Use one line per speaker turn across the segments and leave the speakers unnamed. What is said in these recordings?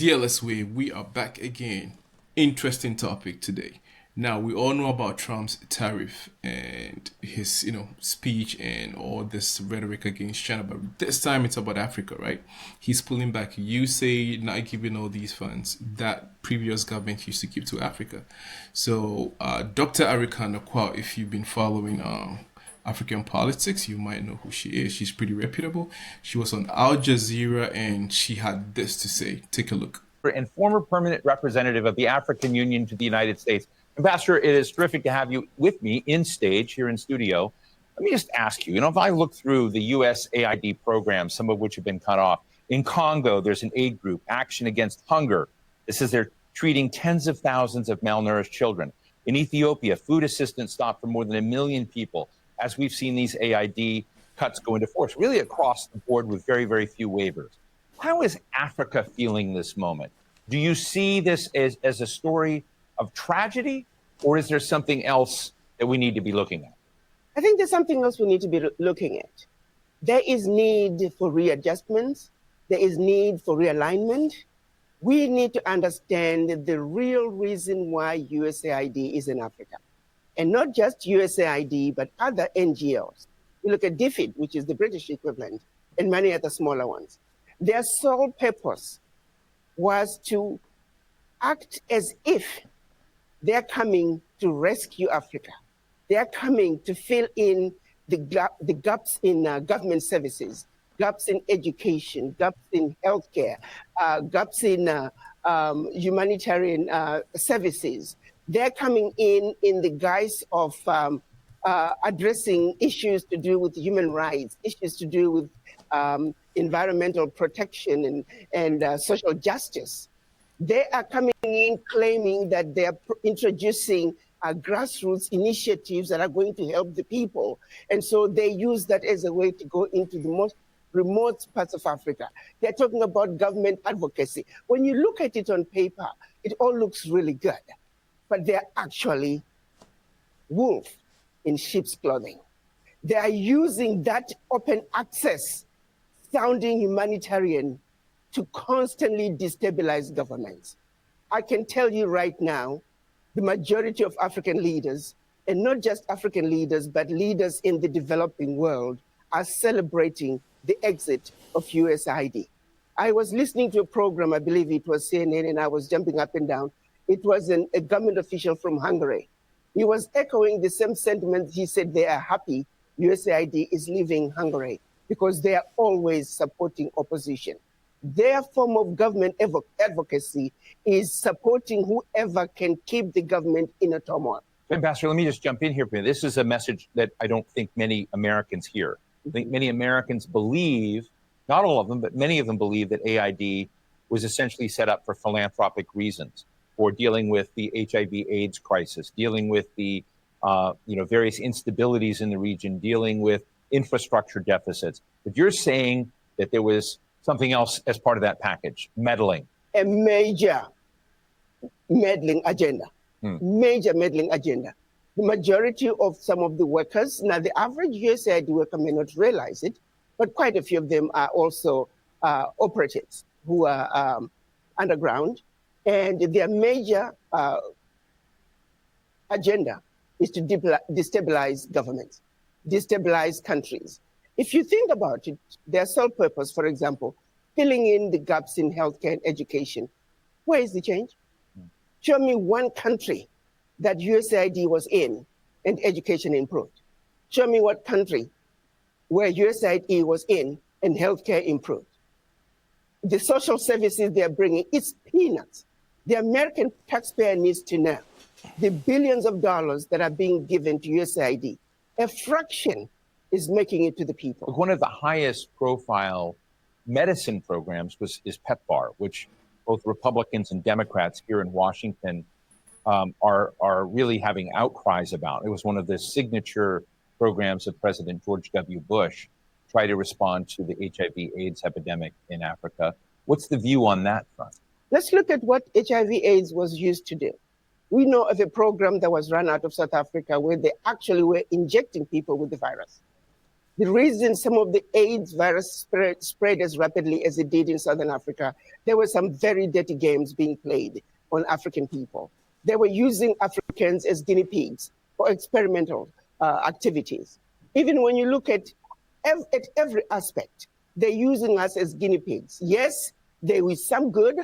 DLSW, we are back again. Interesting topic today. Now, we all know about Trump's tariff and his, speech and all this rhetoric against China, but this time it's about Africa, right? He's pulling back. You say not giving all these funds that previous government used to give to Africa. So, Dr. Arikana Qiao, if you've been following African politics, you might know who she is. She's pretty reputable. She was on Al Jazeera and she had this to say. Take a look.
And former permanent representative of the African Union to the United States. Ambassador, it is terrific to have you with me in stage here in studio. Let me just ask you, if I look through the USAID programs, some of which have been cut off, in Congo, there's an aid group, Action Against Hunger. This is they're treating tens of thousands of malnourished children. In Ethiopia, food assistance stopped for more than 1 million people, as we've seen these AID cuts go into force, really across the board with very, very few waivers. How is Africa feeling this moment? Do you see this as a story of tragedy, or is there something else that we need to be looking at?
I think there's something else we need to be looking at. There is need for readjustments. There is need for realignment. We need to understand the real reason why USAID is in Africa. And not just USAID, but other NGOs. We look at DFID, which is the British equivalent, and many other smaller ones. Their sole purpose was to act as if they're coming to rescue Africa. They're coming to fill in the gaps in government services, gaps in education, gaps in healthcare, gaps in humanitarian services. They're coming in the guise of addressing issues to do with human rights, issues to do with environmental protection and social justice. They are coming in claiming that they're introducing grassroots initiatives that are going to help the people. And so they use that as a way to go into the most remote parts of Africa. They're talking about government advocacy. When you look at it on paper, it all looks really good, but they're actually wolf in sheep's clothing. They are using that open access sounding humanitarian to constantly destabilize governments. I can tell you right now, the majority of African leaders, and not just African leaders, but leaders in the developing world, are celebrating the exit of USAID. I was listening to a program, I believe it was CNN, and I was jumping up and down. It was a government official from Hungary. He was echoing the same sentiment. He said they are happy USAID is leaving Hungary because they are always supporting opposition. Their form of government advocacy is supporting whoever can keep the government in a turmoil.
Ambassador, let me just jump in here. This is a message that I don't think many Americans hear. I think many Americans believe, not all of them, but many of them believe that AID was essentially set up for philanthropic reasons, for dealing with the HIV/AIDS crisis, dealing with the various instabilities in the region, dealing with infrastructure deficits. But you're saying that there was something else as part of that package, meddling.
A major meddling agenda, major meddling agenda. The majority of some of the workers, now the average USAID worker may not realize it, but quite a few of them are also operatives who are underground. And their major agenda is to destabilize governments, destabilize countries. If you think about it, their sole purpose, for example, filling in the gaps in healthcare and education. Where is the change? Show me one country that USAID was in and education improved. Show me what country where USAID was in and healthcare improved. The social services they're bringing, it's peanuts. The American taxpayer needs to know the billions of dollars that are being given to USAID, a fraction is making it to the people.
One of the highest profile medicine programs is PEPFAR, which both Republicans and Democrats here in Washington are really having outcries about. It was one of the signature programs of President George W. Bush to try to respond to the HIV/AIDS epidemic in Africa. What's the view on that front?
Let's look at what HIV/AIDS was used to do. We know of a program that was run out of South Africa where they actually were injecting people with the virus. The reason some of the AIDS virus spread as rapidly as it did in Southern Africa, there were some very dirty games being played on African people. They were using Africans as guinea pigs for experimental activities. Even when you look at every aspect, they're using us as guinea pigs. Yes, there is some good,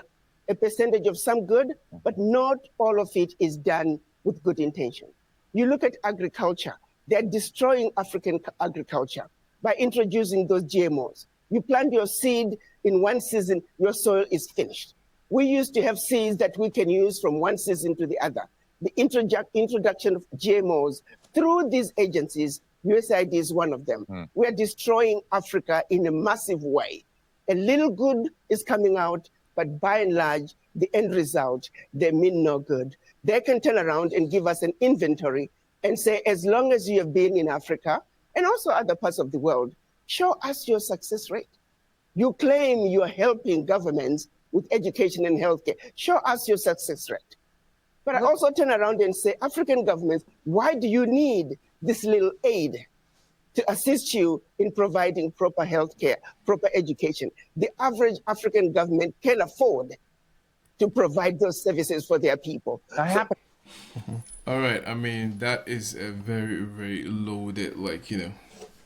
a percentage of some good, but not all of it is done with good intention. You look at agriculture, they're destroying African agriculture by introducing those GMOs. You plant your seed in one season, your soil is finished. We used to have seeds that we can use from one season to the other. The introduction of GMOs through these agencies, USAID is one of them. We are destroying Africa in a massive way. A little good is coming out, but by and large, the end result, they mean no good. They can turn around and give us an inventory and say, as long as you have been in Africa and also other parts of the world, show us your success rate. You claim you're helping governments with education and healthcare. Show us your success rate. But I also turn around and say, African governments, why do you need this little aid to assist you in providing proper healthcare, proper education? The average African government can afford to provide those services for their people.
All right. I mean, that is a very, very loaded, like,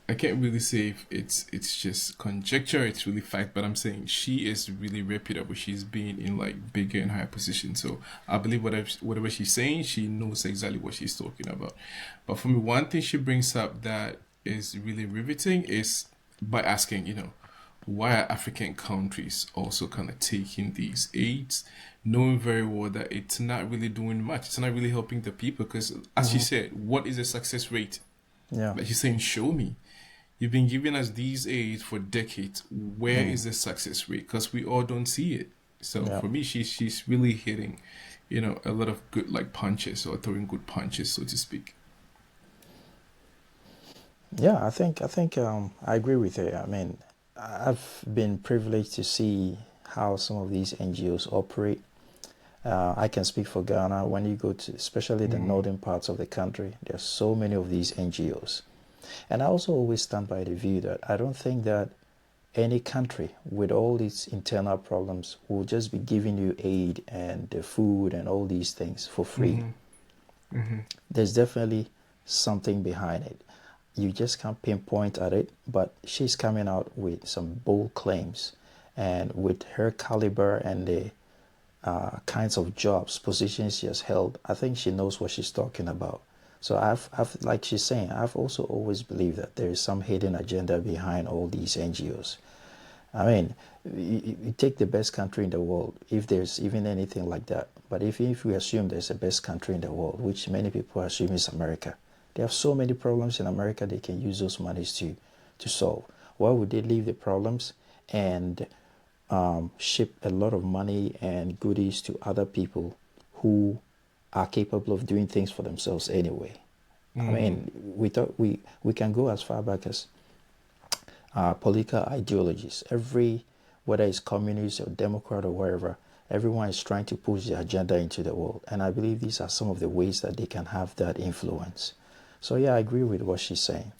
I can't really say if it's just conjecture, it's really fact, but I'm saying she is really reputable. She's been in like bigger and higher positions. So I believe whatever she's saying, she knows exactly what she's talking about. But for me, one thing she brings up that is really riveting is by asking, why are African countries also kind of taking these aids, knowing very well that it's not really doing much. It's not really helping the people because, as she said, what is the success rate?
Yeah.
Like she's saying, show me. You've been giving us these aids for decades. Where is the success rate? Because we all don't see it. So for me, she's really hitting, a lot of good like punches or throwing good punches, so to speak.
Yeah, I think I agree with her. I mean, I've been privileged to see how some of these NGOs operate. I can speak for Ghana. When you go to, especially the northern parts of the country, there's so many of these NGOs. And I also always stand by the view that I don't think that any country with all its internal problems will just be giving you aid and the food and all these things for free. There's definitely something behind it. You just can't pinpoint at it, but she's coming out with some bold claims. And with her caliber and the kinds of jobs, positions she has held, I think she knows what she's talking about. So I've like she's saying, I've also always believed that there is some hidden agenda behind all these NGOs. I mean, you take the best country in the world, if there's even anything like that. But if we assume there's the best country in the world, which many people assume is America, they have so many problems in America they can use those monies to solve. Why would they leave the problems and ship a lot of money and goodies to other people who are capable of doing things for themselves anyway? I mean, we can go as far back as political ideologies. Whether it's communist or Democrat or wherever, everyone is trying to push their agenda into the world. And I believe these are some of the ways that they can have that influence. So yeah, I agree with what she's saying.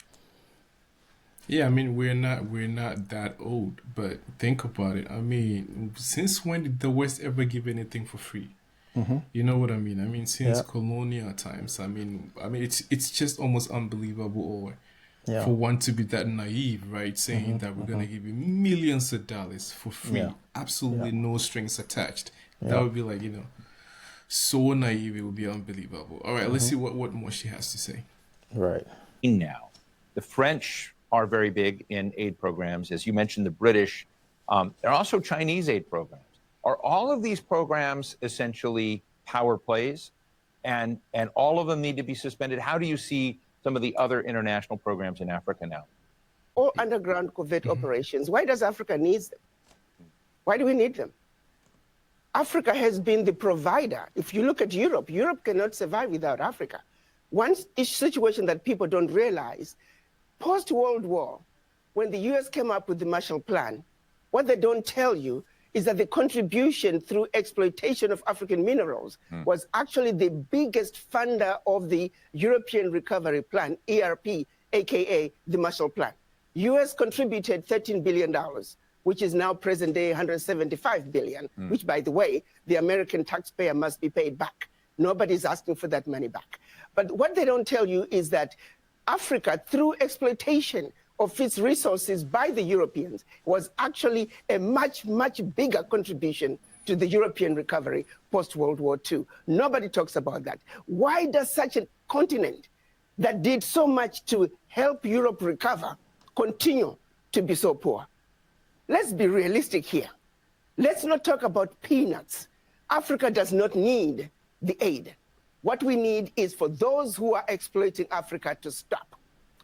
Yeah, I mean, we're not that old, but think about it. I mean, since when did the West ever give anything for free? You know what I mean? I mean, since colonial times. I mean, it's just almost unbelievable, for one to be that naive, right? Saying that we're gonna give you millions of dollars for free, absolutely no strings attached. That would be like, so naive, it would be unbelievable. All right, let's see what more she has to say.
Right.
Now, the French are very big in aid programs. As you mentioned, the British. There are also Chinese aid programs. Are all of these programs essentially power plays, and all of them need to be suspended? How do you see some of the other international programs in Africa now?
All underground covert operations. Why does Africa need them? Why do we need them? Africa has been the provider. If you look at Europe, Europe cannot survive without Africa. One situation that people don't realize, post-World War, when the US came up with the Marshall Plan, what they don't tell you is that the contribution through exploitation of African minerals was actually the biggest funder of the European Recovery Plan, ERP, aka the Marshall Plan. US contributed $13 billion, which is now present day $175 billion, which, by the way, the American taxpayer must be paid back. Nobody's asking for that money back. But what they don't tell you is that Africa, through exploitation of its resources by the Europeans, was actually a much, much bigger contribution to the European recovery post-World War II. Nobody talks about that. Why does such a continent that did so much to help Europe recover continue to be so poor? Let's be realistic here. Let's not talk about peanuts. Africa does not need the aid. What we need is for those who are exploiting Africa to stop.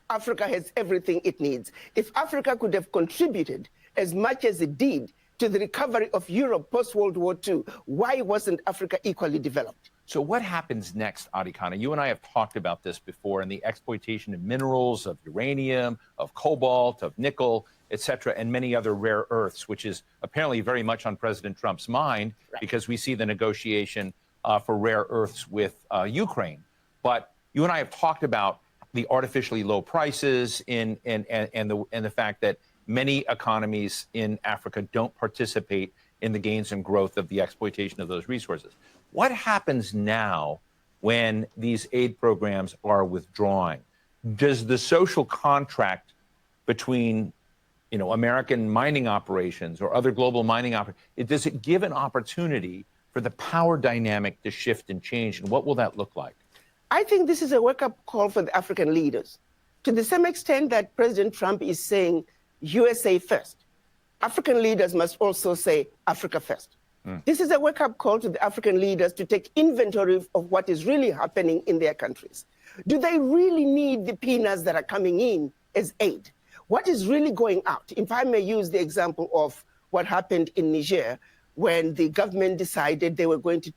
Africa has everything it needs. If Africa could have contributed as much as it did to the recovery of Europe post-World War II, why wasn't Africa equally developed?
So what happens next, Arikana? You and I have talked about this before, and the exploitation of minerals, of uranium, of cobalt, of nickel, et cetera, and many other rare earths, which is apparently very much on President Trump's mind, because we see the negotiation for rare earths with Ukraine. But you and I have talked about the artificially low prices and the fact that many economies in Africa don't participate in the gains and growth of the exploitation of those resources. What happens now when these aid programs are withdrawing? Does the social contract between American mining operations or other global mining operations, does it give an opportunity for the power dynamic to shift and change? And what will that look like?
I think this is a wake-up call for the African leaders. To the same extent that President Trump is saying USA first, African leaders must also say Africa first. This is a wake-up call to the African leaders to take inventory of what is really happening in their countries. Do they really need the peanuts that are coming in as aid? What is really going out? If I may use the example of what happened in Niger, when the government decided they were going to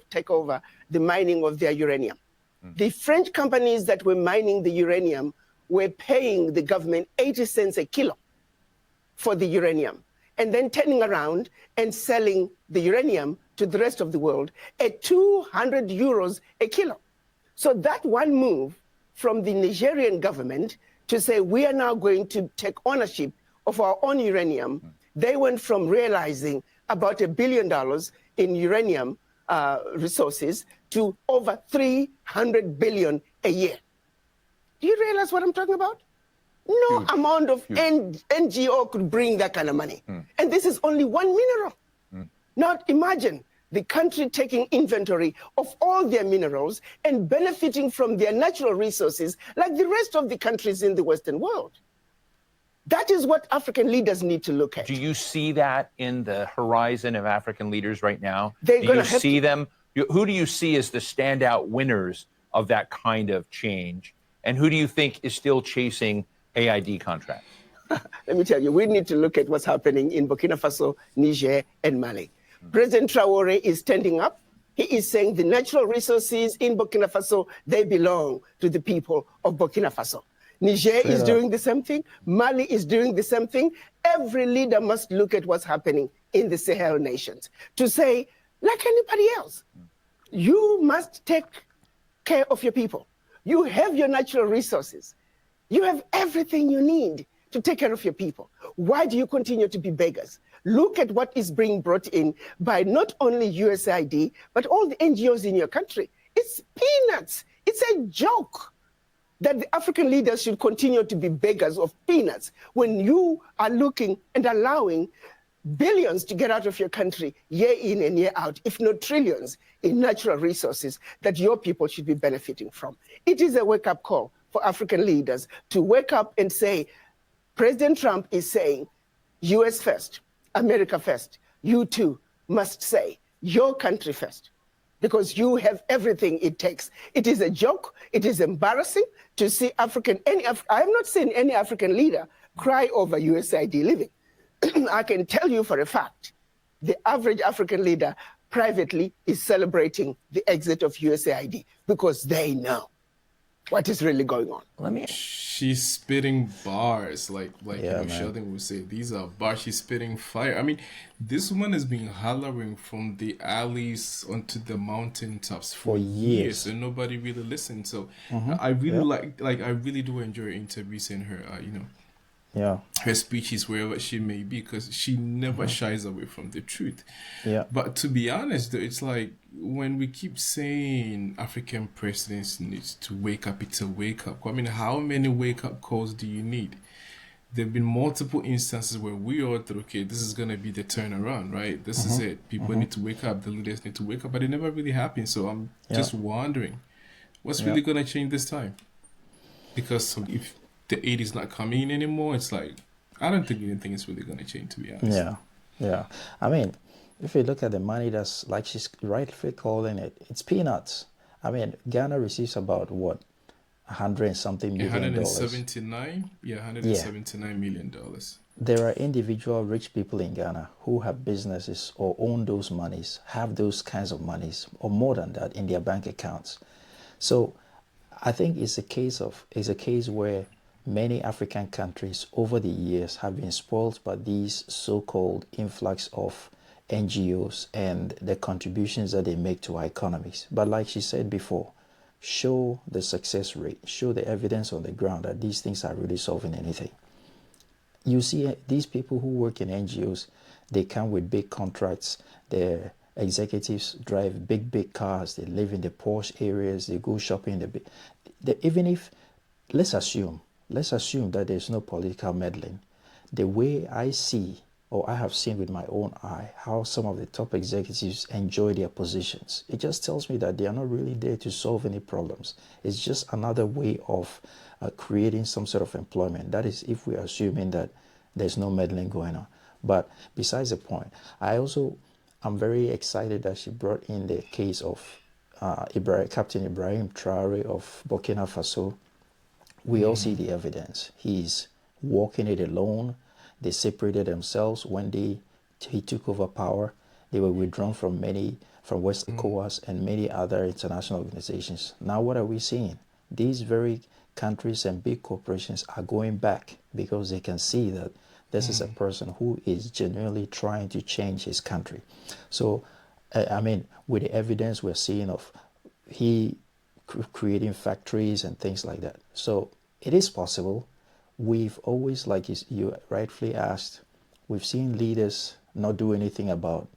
take over the mining of their uranium. The French companies that were mining the uranium were paying the government 80 cents a kilo for the uranium, and then turning around and selling the uranium to the rest of the world at 200 euros a kilo. So that one move from the Nigerian government to say we are now going to take ownership of our own uranium, they went from realizing about $1 billion in uranium resources to over 300 billion a year. Do you realize what I'm talking about? No amount of NGO could bring that kind of money. And this is only one mineral. Now imagine the country taking inventory of all their minerals and benefiting from their natural resources like the rest of the countries in the Western world. That is what African leaders need to look at.
Do you see that in the horizon of African leaders right now?
They're
do you see them? Who do you see as the standout winners of that kind of change? And who do you think is still chasing AID contracts?
Let me tell you, we need to look at what's happening in Burkina Faso, Niger, and Mali. President Traore is standing up. He is saying the natural resources in Burkina Faso, they belong to the people of Burkina Faso. Niger is doing the same thing. Mali is doing the same thing. Every leader must look at what's happening in the Sahel nations to say, like anybody else, you must take care of your people. You have your natural resources. You have everything you need to take care of your people. Why do you continue to be beggars? Look at what is being brought in by not only USAID, but all the NGOs in your country. It's peanuts. It's a joke that the African leaders should continue to be beggars of peanuts when you are looking and allowing billions to get out of your country year in and year out, if not trillions, in natural resources that your people should be benefiting from. It is a wake-up call for African leaders to wake up and say, President Trump is saying, US first, America first. You too must say, your country first, because you have everything it takes. It is a joke. It is embarrassing to see I have not seen any African leader cry over USAID living. I can tell you for a fact, the average African leader privately is celebrating the exit of USAID because they know what is really going on.
She's spitting bars, like Sheldon would say. These are bars. She's spitting fire. I mean, this woman has been hollering from the alleys onto the mountaintops for years, and nobody really listened. So I really I really do enjoy interviews in her.
Yeah.
her speeches wherever she may be, because she never shies away from the truth.
Yeah.
But to be honest, though, it's like when we keep saying African presidents need to wake up, it's a wake up call. I mean, how many wake up calls do you need? There have been multiple instances where we all thought, okay, this is going to be the turnaround, right? This is it. People need to wake up. The leaders need to wake up, but it never really happened. So I'm just wondering what's really going to change this time? Because if the aid is not coming in anymore, it's like, I don't think anything is really going to change, to be honest.
Yeah. Yeah. I mean, if you look at the money that's, like she's rightfully calling it, it's peanuts. I mean, Ghana receives about what? 100 and something million dollars.
179? Yeah, $179 million.
There are individual rich people in Ghana who have businesses or own those monies, have those kinds of monies, or more than that in their bank accounts. So I think it's a case where many African countries over the years have been spoiled by these so-called influx of NGOs and the contributions that they make to our economies. But like she said before, show the success rate, show the evidence on the ground that these things are really solving anything. You see, these people who work in NGOs, they come with big contracts. Their executives drive big cars. They live in the posh areas. They go shopping. Even if, let's assume that there's no political meddling. The way I see, or I have seen with my own eye, how some of the top executives enjoy their positions, it just tells me that they are not really there to solve any problems. It's just another way of creating some sort of employment. That is, if we are assuming that there's no meddling going on. But besides the point, I'm very excited that she brought in the case of Captain Ibrahim Traore of Burkina Faso. We all see the evidence. He's walking it alone. They separated themselves when he took over power. They were withdrawn from West ECOWAS and many other international organizations. Now what are we seeing? These very countries and big corporations are going back because they can see that this is a person who is genuinely trying to change his country. So, I mean, with the evidence we're seeing of he creating factories and things like that. So it is possible. We've always, like you rightfully asked, we've seen leaders not do anything about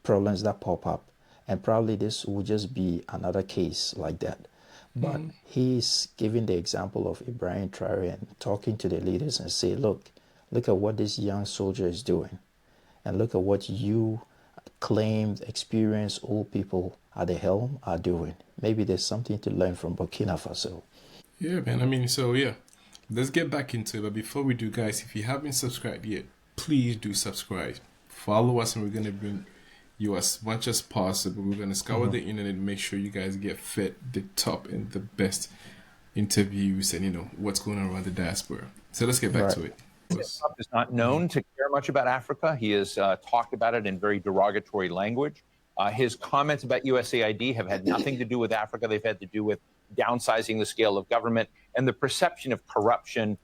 problems that pop up. And probably this will just be another case like that. But he's giving the example of Ibrahim Traore and talking to the leaders and say, look at what this young soldier is doing. And look at what you claimed, experienced old people at the helm are doing. Maybe there's something to learn from Burkina Faso.
Yeah, man. I mean, so yeah. Let's get back into it. But before we do, guys, if you haven't subscribed yet, please do subscribe. Follow us, and we're going to bring you as much as possible. We're going to scour the internet and make sure you guys get fed the top and the best interviews and, what's going on around the diaspora. So let's get back to it.
Trump is not known to care much about Africa. He has talked about it in very derogatory language. His comments about USAID have had nothing to do with Africa. They've had to do with downsizing the scale of government and the perception of corruption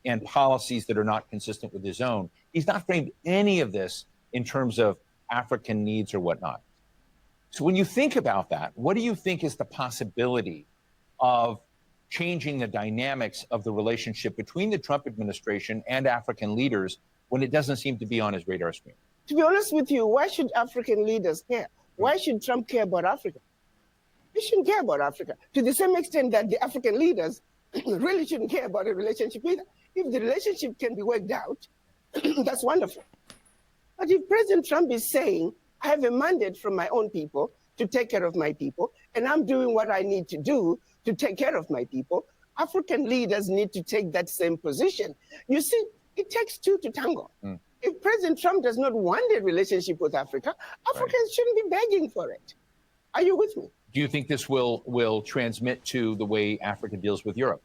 and policies that are not consistent with his own. He's not framed any of this in terms of African needs or whatnot. So when you think about that, what do you think is the possibility of changing the dynamics of the relationship between the Trump administration and African leaders when it doesn't seem to be on his radar screen?
To be honest with you, why should African leaders care? Why should Trump care about Africa? He shouldn't care about Africa to the same extent that the African leaders really shouldn't care about a relationship either. If the relationship can be worked out, that's wonderful. But if President Trump is saying, I have a mandate from my own people to take care of my people, and I'm doing what I need to do to take care of my people, African leaders need to take that same position. You see, it takes two to tango. If President Trump does not want a relationship with Africa, Africans shouldn't be begging for it. Are you with me?
Do you think this will transmit to the way Africa deals with Europe?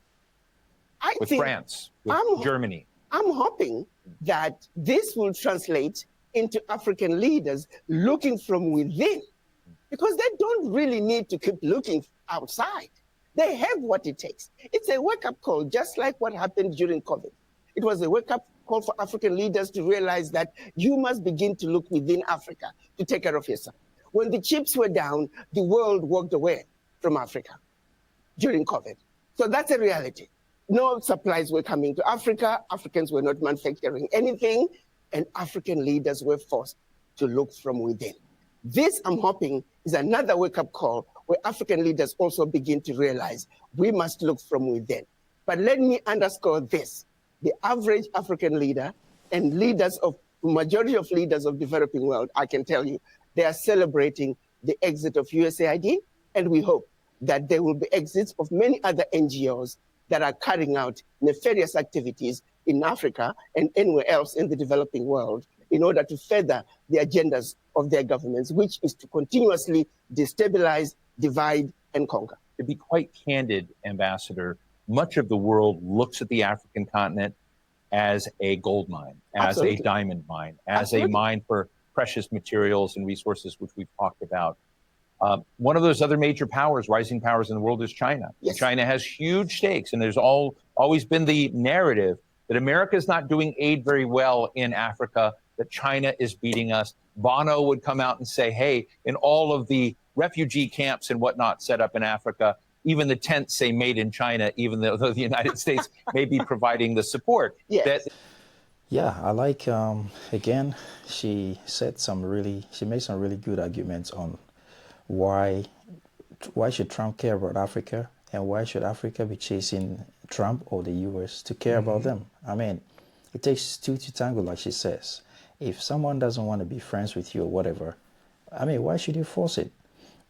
With France, with Germany?
I'm hoping that this will translate into African leaders looking from within, because they don't really need to keep looking outside. They have what it takes. It's a wake-up call, just like what happened during COVID. It was a wake-up call for African leaders to realize that you must begin to look within Africa to take care of yourself. When the chips were down, the world walked away from Africa during COVID. So that's a reality. no supplies were coming to Africa. Africans were not manufacturing anything, and African leaders were forced to look from within. This, I'm hoping, is another wake-up call where African leaders also begin to realize we must look from within. But let me underscore this. The average African leader and majority of leaders of developing world, I can tell you, they are celebrating the exit of USAID, and we hope that there will be exits of many other NGOs that are carrying out nefarious activities in Africa and anywhere else in the developing world in order to further the agendas of their governments, which is to continuously destabilize, divide, and conquer.
To be quite candid, Ambassador, much of the world looks at the African continent as a gold mine, as
Absolutely.
a diamond mine, as
Absolutely.
a mine for precious materials and resources, which we've talked about. One of those other major powers, rising powers in the world, is China.
Yes.
China has huge stakes, and there's always been the narrative that America is not doing aid very well in Africa, that China is beating us. Bono would come out and say, hey, in all of the refugee camps and whatnot set up in Africa, even the tents say made in China, even though the United States may be providing the support.
Yes.
Yeah, I like, again, she made some really good arguments on why should Trump care about Africa, and why should Africa be chasing Trump or the US to care about them. I mean, it takes two to tango, like she says. If someone doesn't want to be friends with you or whatever, I mean, why should you force it?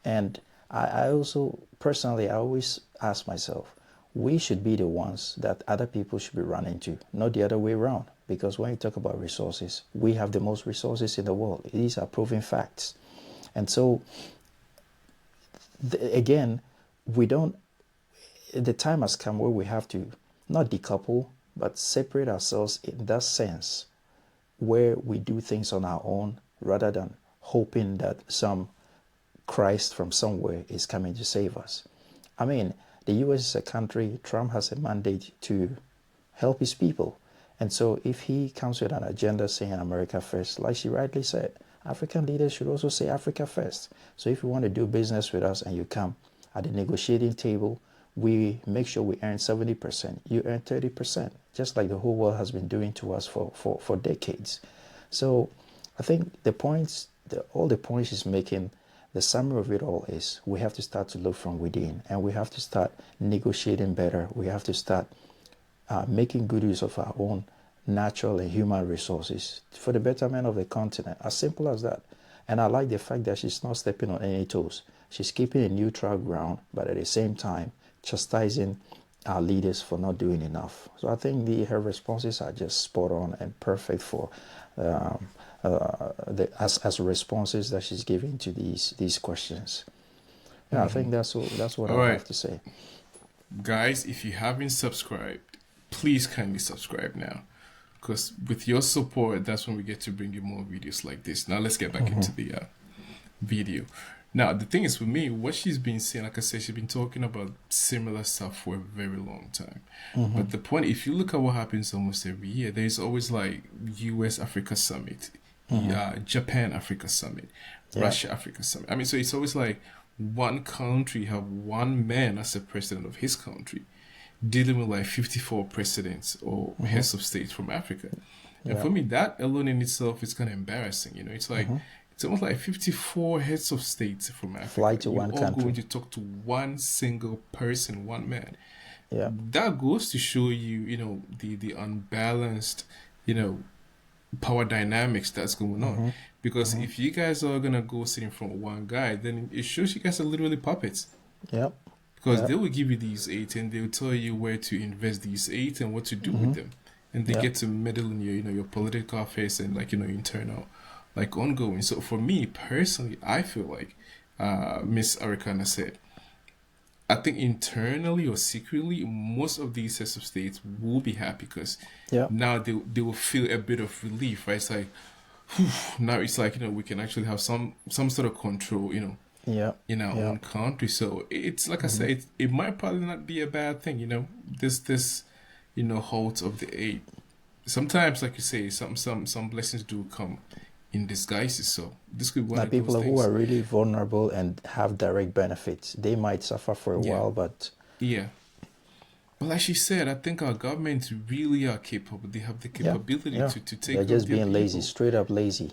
And I also, personally, I always ask myself, we should be the ones that other people should be running to, not the other way around. Because when you talk about resources, we have the most resources in the world. These are proven facts. And so, again, the time has come where we have to not decouple, but separate ourselves in that sense, where we do things on our own rather than hoping that some Christ from somewhere is coming to save us. I mean, the US is a country, Trump has a mandate to help his people. And so if he comes with an agenda saying America first, like she rightly said, African leaders should also say Africa first. So if you want to do business with us and you come at the negotiating table, we make sure we earn 70%, you earn 30%, just like the whole world has been doing to us for decades. So I think all the points she's making, the summary of it all is we have to start to look from within, and we have to start negotiating better. We have to start making good use of our own natural and human resources for the betterment of the continent. As simple as that. And I like the fact that she's not stepping on any toes. She's keeping a neutral ground, but at the same time, chastising our leaders for not doing enough. So I think her responses are just spot on and perfect for as responses that she's giving to these questions. Yeah, I think that's what I have to say.
Guys, if you haven't subscribed, please kindly subscribe now, because with your support, that's when we get to bring you more videos like this. Now let's get back into the video. Now, the thing is, with me, what she's been saying, like I said, she's been talking about similar stuff for a very long time. But the point, if you look at what happens almost every year, there's always like US Africa Summit, Japan Africa Summit, Russia Africa Summit. I mean, so it's always like one country have one man as the president of his country, dealing with like 54 presidents or heads of states from Africa. And for me, that alone in itself is kind of embarrassing. You know, it's like, it's almost like 54 heads of states from Africa.
Fly to one country.
All going to talk to one single person, one man.
Yeah.
That goes to show you, you know, the unbalanced, you know, power dynamics that's going on. Because if you guys are going to go sitting from one guy, then it shows you guys are literally puppets.
Yep.
Because they will give you these aids and they'll tell you where to invest these aids and what to do with them. And they get to meddle in your, you know, your political affairs and like, you know, internal, like ongoing. So for me personally, I feel like Miss Arikana said, I think internally or secretly, most of these sets of states will be happy because now they will feel a bit of relief, right? It's like, whew, now it's like, you know, we can actually have some sort of control, you know, in our own country. So it's like I said, it might probably not be a bad thing, you know, this you know, halt of the aid. Sometimes, like you say, some blessings do come in disguises. So this could be one of those
people
things.
who are really vulnerable and have direct benefits, they might suffer for a while, but
But like she said, I think our governments really are capable. They have the capability
Yeah.
to take
They're
care of
just
their
being lazy,
people.
straight up lazy.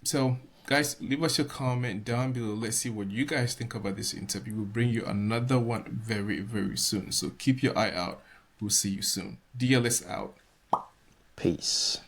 So, guys, leave us your comment down below. Let's see what you guys think about this interview. We'll bring you another one very, very soon. So keep your eye out. We'll see you soon. DLS out.
Peace.